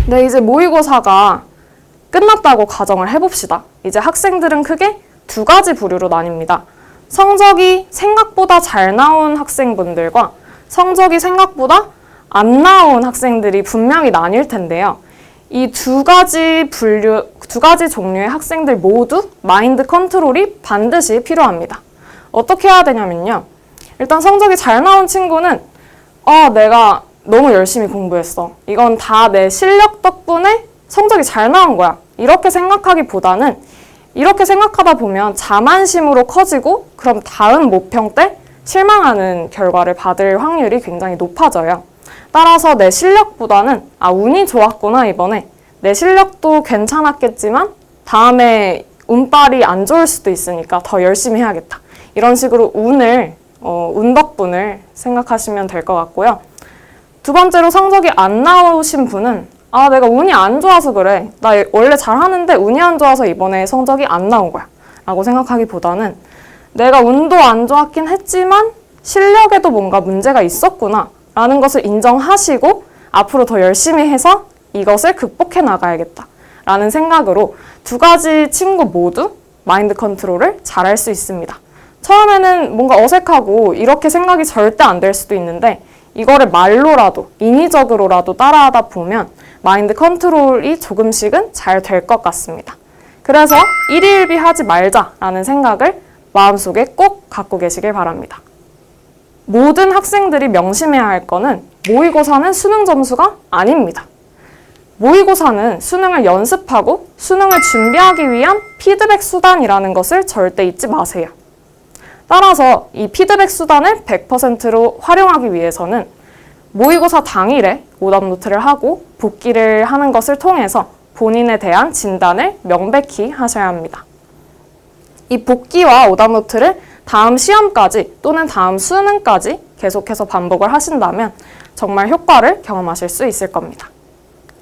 네, 이제 모의고사가 끝났다고 가정을 해봅시다. 이제 학생들은 크게 두 가지 부류로 나뉩니다. 성적이 생각보다 잘 나온 학생분들과 성적이 생각보다 안 나온 학생들이 분명히 나뉠 텐데요. 이 두 가지 종류의 학생들 모두 마인드 컨트롤이 반드시 필요합니다. 어떻게 해야 되냐면요. 일단 성적이 잘 나온 친구는 내가 너무 열심히 공부했어. 이건 다 내 실력 덕분에 성적이 잘 나온 거야. 이렇게 생각하기보다는 이렇게 생각하다 보면 자만심으로 커지고 그럼 다음 모평 때 실망하는 결과를 받을 확률이 굉장히 높아져요. 따라서 내 실력보다는 운이 좋았구나 이번에. 내 실력도 괜찮았겠지만 다음에 운빨이 안 좋을 수도 있으니까 더 열심히 해야겠다. 이런 식으로 운 덕분을 생각하시면 될 것 같고요. 두 번째로 성적이 안 나오신 분은 내가 운이 안 좋아서 그래. 나 원래 잘하는데 운이 안 좋아서 이번에 성적이 안 나온 거야. 라고 생각하기보다는 내가 운도 안 좋았긴 했지만 실력에도 뭔가 문제가 있었구나 라는 것을 인정하시고 앞으로 더 열심히 해서 이것을 극복해 나가야겠다 라는 생각으로 두 가지 친구 모두 마인드 컨트롤을 잘할 수 있습니다. 처음에는 뭔가 어색하고 이렇게 생각이 절대 안 될 수도 있는데 이거를 말로라도 인위적으로라도 따라하다 보면 마인드 컨트롤이 조금씩은 잘 될 것 같습니다. 그래서 일희일비 하지 말자라는 생각을 마음속에 꼭 갖고 계시길 바랍니다. 모든 학생들이 명심해야 할 거는 모의고사는 수능 점수가 아닙니다. 모의고사는 수능을 연습하고 수능을 준비하기 위한 피드백 수단이라는 것을 절대 잊지 마세요. 따라서 이 피드백 수단을 100%로 활용하기 위해서는 모의고사 당일에 오답노트를 하고 복기를 하는 것을 통해서 본인에 대한 진단을 명백히 하셔야 합니다. 이 복기와 오답노트를 다음 시험까지 또는 다음 수능까지 계속해서 반복을 하신다면 정말 효과를 경험하실 수 있을 겁니다.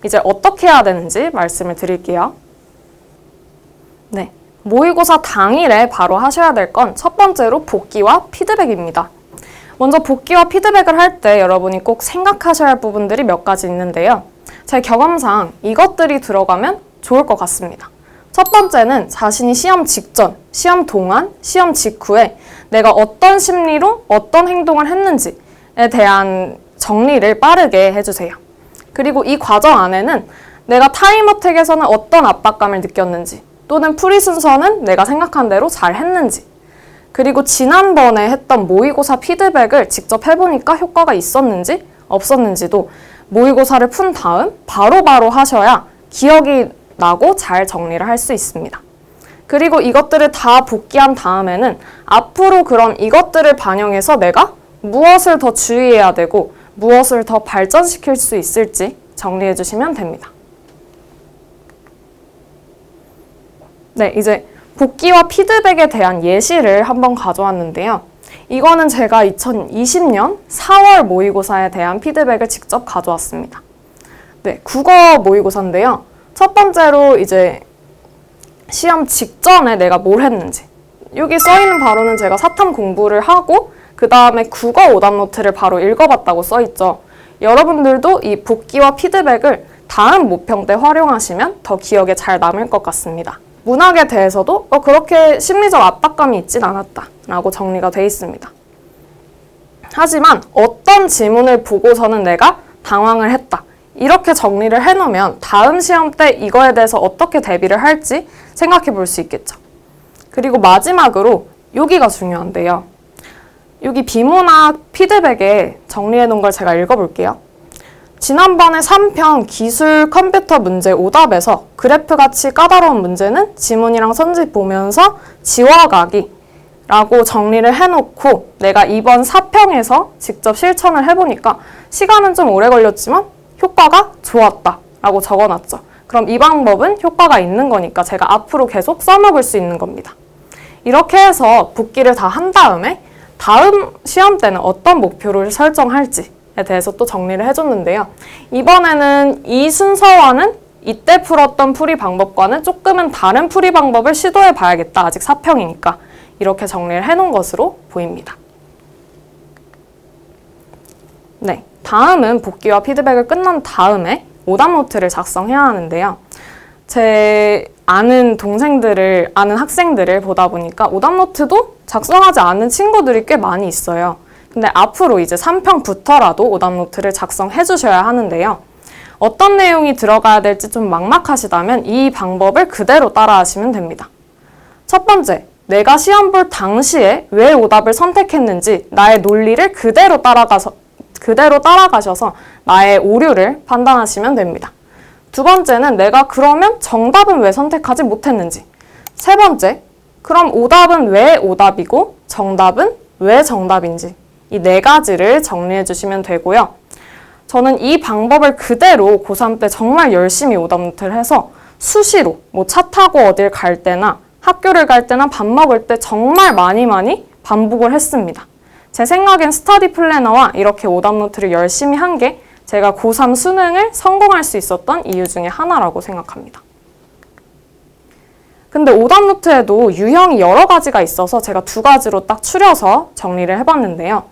이제 어떻게 해야 되는지 말씀을 드릴게요. 네, 모의고사 당일에 바로 하셔야 될 건 첫 번째로 복기와 피드백입니다. 먼저 복기와 피드백을 할 때 여러분이 꼭 생각하셔야 할 부분들이 몇 가지 있는데요. 제 경험상 이것들이 들어가면 좋을 것 같습니다. 첫 번째는 자신이 시험 직전, 시험 동안, 시험 직후에 내가 어떤 심리로 어떤 행동을 했는지에 대한 정리를 빠르게 해주세요. 그리고 이 과정 안에는 내가 타임어택에서는 어떤 압박감을 느꼈는지 또는 풀이 순서는 내가 생각한 대로 잘 했는지 그리고 지난번에 했던 모의고사 피드백을 직접 해보니까 효과가 있었는지 없었는지도 모의고사를 푼 다음 바로바로 하셔야 기억이 나고 잘 정리를 할 수 있습니다. 그리고 이것들을 다 복기한 다음에는 앞으로 그럼 이것들을 반영해서 내가 무엇을 더 주의해야 되고 무엇을 더 발전시킬 수 있을지 정리해 주시면 됩니다. 네, 이제 복기와 피드백에 대한 예시를 한번 가져왔는데요. 이거는 제가 2020년 4월 모의고사에 대한 피드백을 직접 가져왔습니다. 네, 국어 모의고사인데요. 첫 번째로 이제 시험 직전에 내가 뭘 했는지 여기 써있는 바로는 제가 사탐 공부를 하고 그 다음에 국어 오답노트를 바로 읽어봤다고 써있죠. 여러분들도 이 복기와 피드백을 다음 모평 때 활용하시면 더 기억에 잘 남을 것 같습니다. 문학에 대해서도 그렇게 심리적 압박감이 있진 않았다 라고 정리가 돼 있습니다. 하지만 어떤 지문을 보고서는 내가 당황을 했다. 이렇게 정리를 해놓으면 다음 시험 때 이거에 대해서 어떻게 대비를 할지 생각해 볼 수 있겠죠. 그리고 마지막으로 여기가 중요한데요. 여기 비문학 피드백에 정리해 놓은 걸 제가 읽어볼게요. 지난번에 3편 기술 컴퓨터 문제 오답에서 그래프같이 까다로운 문제는 지문이랑 선지 보면서 지워가기 라고 정리를 해놓고 내가 이번 4평에서 직접 실천을 해보니까 시간은 좀 오래 걸렸지만 효과가 좋았다 라고 적어놨죠. 그럼 이 방법은 효과가 있는 거니까 제가 앞으로 계속 써먹을 수 있는 겁니다. 이렇게 해서 복기를 다 한 다음에 다음 시험 때는 어떤 목표를 설정할지에 대해서 또 정리를 해줬는데요. 이번에는 이 순서와는 이때 풀었던 풀이 방법과는 조금은 다른 풀이 방법을 시도해 봐야겠다. 아직 4평이니까. 이렇게 정리를 해놓은 것으로 보입니다. 네, 다음은 복기와 피드백을 끝난 다음에 오답노트를 작성해야 하는데요. 제 아는 학생들을 보다 보니까 오답노트도 작성하지 않은 친구들이 꽤 많이 있어요. 근데 앞으로 이제 3평부터라도 오답노트를 작성해 주셔야 하는데요. 어떤 내용이 들어가야 될지 좀 막막하시다면 이 방법을 그대로 따라 하시면 됩니다. 첫 번째, 내가 시험 볼 당시에 왜 오답을 선택했는지 나의 논리를 그대로 따라가셔서 나의 오류를 판단하시면 됩니다. 두 번째는 내가 그러면 정답은 왜 선택하지 못했는지. 세 번째, 그럼 오답은 왜 오답이고 정답은 왜 정답인지. 이 네 가지를 정리해 주시면 되고요. 저는 이 방법을 그대로 고3 때 정말 열심히 오답노트를 해서 수시로 차 타고 어딜 갈 때나 학교를 갈 때나 밥 먹을 때 정말 많이 반복을 했습니다. 제 생각엔 스터디 플래너와 이렇게 오답노트를 열심히 한 게 제가 고3 수능을 성공할 수 있었던 이유 중에 하나라고 생각합니다. 근데 오답노트에도 유형이 여러 가지가 있어서 제가 두 가지로 딱 추려서 정리를 해봤는데요.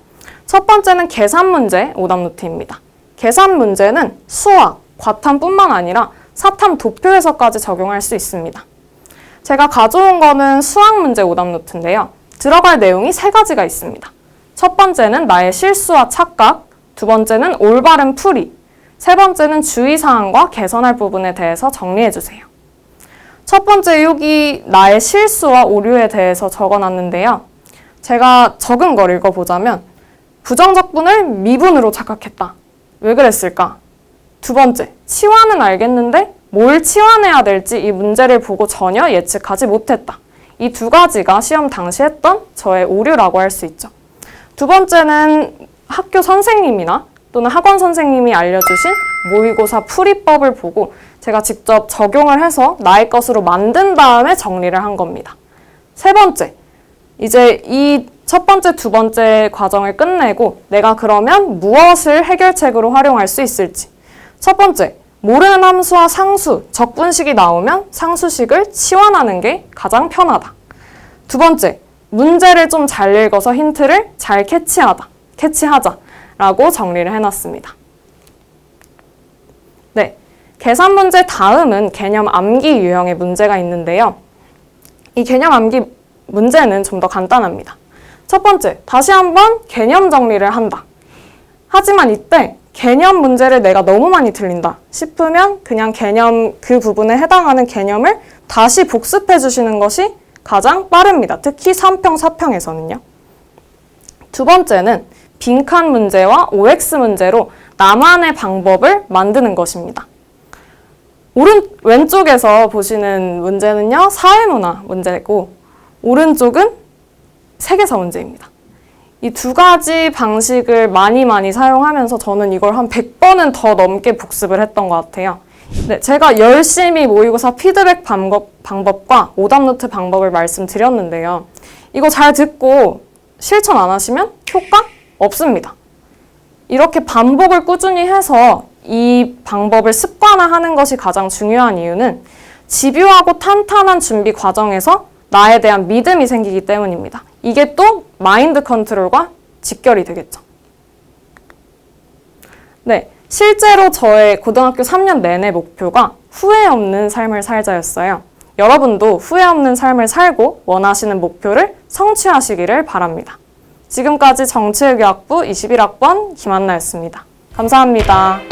첫 번째는 계산 문제 오답노트입니다. 계산 문제는 수학, 과탐뿐만 아니라 사탐 도표에서까지 적용할 수 있습니다. 제가 가져온 거는 수학 문제 오답노트인데요. 들어갈 내용이 세 가지가 있습니다. 첫 번째는 나의 실수와 착각, 두 번째는 올바른 풀이, 세 번째는 주의사항과 개선할 부분에 대해서 정리해주세요. 첫 번째 여기 나의 실수와 오류에 대해서 적어놨는데요. 제가 적은 걸 읽어보자면 부정적분을 미분으로 착각했다. 왜 그랬을까? 두 번째, 치환은 알겠는데 뭘 치환해야 될지 이 문제를 보고 전혀 예측하지 못했다. 이 두 가지가 시험 당시 했던 저의 오류라고 할 수 있죠. 두 번째는 학교 선생님이나 또는 학원 선생님이 알려주신 모의고사 풀이법을 보고 제가 직접 적용을 해서 나의 것으로 만든 다음에 정리를 한 겁니다. 세 번째, 이제 이 첫 번째, 두 번째 과정을 끝내고 내가 그러면 무엇을 해결책으로 활용할 수 있을지. 첫 번째, 모르는 함수와 상수, 적분식이 나오면 상수식을 치환하는 게 가장 편하다. 두 번째, 문제를 좀 잘 읽어서 힌트를 잘 캐치하자라고 정리를 해놨습니다. 네, 계산 문제 다음은 개념 암기 유형의 문제가 있는데요. 이 개념 암기 문제는 좀 더 간단합니다. 첫 번째, 다시 한번 개념 정리를 한다. 하지만 이때 개념 문제를 내가 너무 많이 틀린다 싶으면 그냥 개념 그 부분에 해당하는 개념을 다시 복습해 주시는 것이 가장 빠릅니다. 특히 3평, 4평에서는요. 두 번째는 빈칸 문제와 OX 문제로 나만의 방법을 만드는 것입니다. 왼쪽에서 보시는 문제는요, 사회문화 문제고 오른쪽은 세계사 문제입니다. 이 두 가지 방식을 많이 사용하면서 저는 이걸 한 100번은 더 넘게 복습을 했던 것 같아요. 네, 제가 열심히 모의고사 피드백 방법과 오답노트 방법을 말씀드렸는데요. 이거 잘 듣고 실천 안 하시면 효과 없습니다. 이렇게 반복을 꾸준히 해서 이 방법을 습관화하는 것이 가장 중요한 이유는 집요하고 탄탄한 준비 과정에서 나에 대한 믿음이 생기기 때문입니다. 이게 또 마인드 컨트롤과 직결이 되겠죠. 네, 실제로 저의 고등학교 3년 내내 목표가 후회 없는 삶을 살자였어요. 여러분도 후회 없는 삶을 살고 원하시는 목표를 성취하시기를 바랍니다. 지금까지 정치외교학부 21학번 김한나였습니다. 감사합니다.